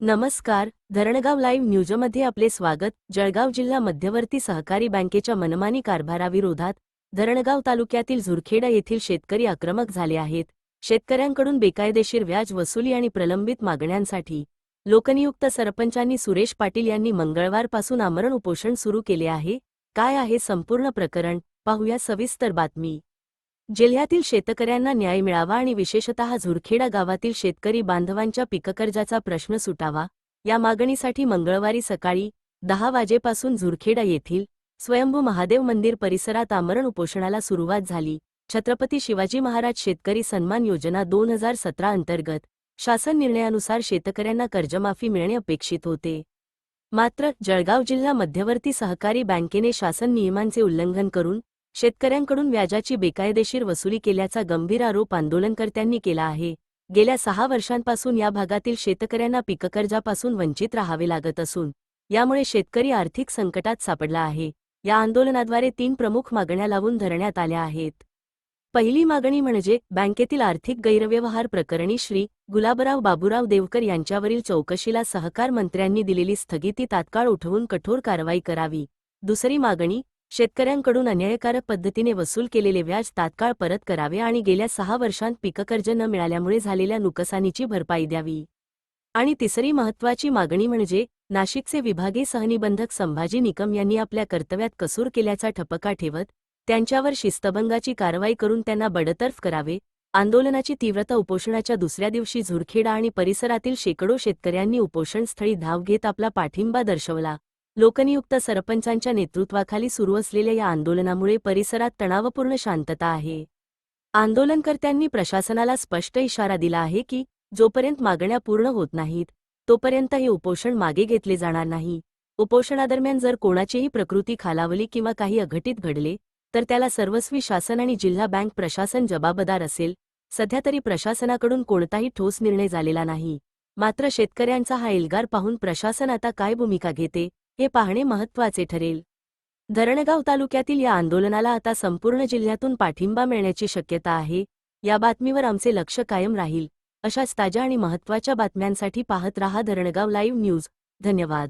नमस्कार. धरणगाव लाईव्ह न्यूजमध्ये आपले स्वागत. जळगाव जिल्हा मध्यवर्ती सहकारी बँकेच्या मनमानी कारभाराविरोधात धरणगाव तालुक्यातील झुरखेडा येथील शेतकरी आक्रमक झाले आहेत. शेतकऱ्यांकडून बेकायदेशीर व्याज वसुली आणि प्रलंबित मागण्यांसाठी लोकनियुक्त सरपंचांनी सुरेश पाटील यांनी मंगळवारपासून आमरण उपोषण सुरू केले आहे. काय आहे संपूर्ण प्रकरण, पाहूया सविस्तर बातमी. जिल्ह्यातील शेतकऱ्यांना न्याय मिळावा आणि विशेषतः झुरखेडा गावातील शेतकरी बांधवांच्या पीककर्जाचा प्रश्न सुटावा, या मागणीसाठी मंगळवारी सकाळी 10 वाजेपासून झुरखेडा येथील स्वयंभू महादेव मंदिर परिसरात आमरण उपोषणाला सुरुवात झाली. छत्रपती शिवाजी महाराज शेतकरी सन्मान योजना 2017 अंतर्गत शासन निर्णयानुसार शेतकऱ्यांना कर्जमाफी मिळणे अपेक्षित होते. मात्र जळगाव जिल्हा मध्यवर्ती सहकारी बँकेने शासन नियमांचे उल्लंघन करून शेतकऱ्यांकडून व्याजाची बेकायदेशीर वसुली केल्याचा गंभीर आरोप आंदोलनकर्त्यांनी केला आहे. गेल्या 6 वर्षांपासून या भागातील शेतकऱ्यांना पीककर्जापासून वंचित राहावे लागत असून यामुळे शेतकरी आर्थिक संकटात सापडला आहे. या आंदोलनाद्वारे 3 प्रमुख मागण्या लावून धरण्यात आल्या आहेत. पहिली मागणी म्हणजे बँकेतील आर्थिक गैरव्यवहार प्रकरणी श्री गुलाबराव बाबूराव देवकर यांच्यावरील चौकशीला सहकार मंत्र्यांनी दिलेली स्थगिती तात्काळ उठवून कठोर कारवाई करावी. दुसरी मागणी शेतकऱ्यांकडून अन्यायकारक पद्धतीने वसूल केलेले व्याज तात्काळ परत करावे आणि गेल्या 6 वर्षांत पीककर्ज न मिळाल्यामुळे झालेल्या नुकसानीची भरपाई द्यावी. आणि तिसरी महत्त्वाची मागणी म्हणजे नाशिकचे विभागीय सहनिबंधक संभाजी निकम यांनी आपल्या कर्तव्यात कसूर केल्याचा ठपका ठेवत त्यांच्यावर शिस्तभंगाची कारवाई करून त्यांना बडतर्फ करावे. आंदोलनाची तीव्रता उपोषणाच्या दुसऱ्या दिवशी झुरखेडा आणि परिसरातील शेकडो शेतकऱ्यांनी उपोषणस्थळी धाव घेत आपला पाठिंबा दर्शवला. लोकनियुक्त सरपंचांच्या नेतृत्वाखाली सुरू असलेल्या या आंदोलनामुळे परिसरात तणावपूर्ण शांतता आहे. आंदोलनकर्त्यांनी प्रशासनाला स्पष्ट इशारा दिला आहे की जोपर्यंत मागण्या पूर्ण होत नाहीत तोपर्यंत हे उपोषण मागे घेतले जाणार नाही. उपोषणादरम्यान जर कोणाचीही प्रकृती खालावली किंवा काही अघटित घडले तर त्याला सर्वस्वी शासन आणि जिल्हा बँक प्रशासन जबाबदार असेल. सध्या तरी प्रशासनाकडून कोणताही ठोस निर्णय झालेला नाही. मात्र शेतकऱ्यांचा हा एल्गार पाहून प्रशासन आता काय भूमिका घेते हे पाहणे महत्त्वाचे ठरेल. धरणगाव तालुक्यातील या आंदोलनाला आता संपूर्ण जिल्ह्यातून पाठिंबा मिळण्याची शक्यता आहे. या बातमीवर आमचे लक्ष कायम राहील. अशाच ताज्या आणि महत्त्वाच्या बातम्यांसाठी पाहत रहा धरणगाव लाईव्ह न्यूज. धन्यवाद.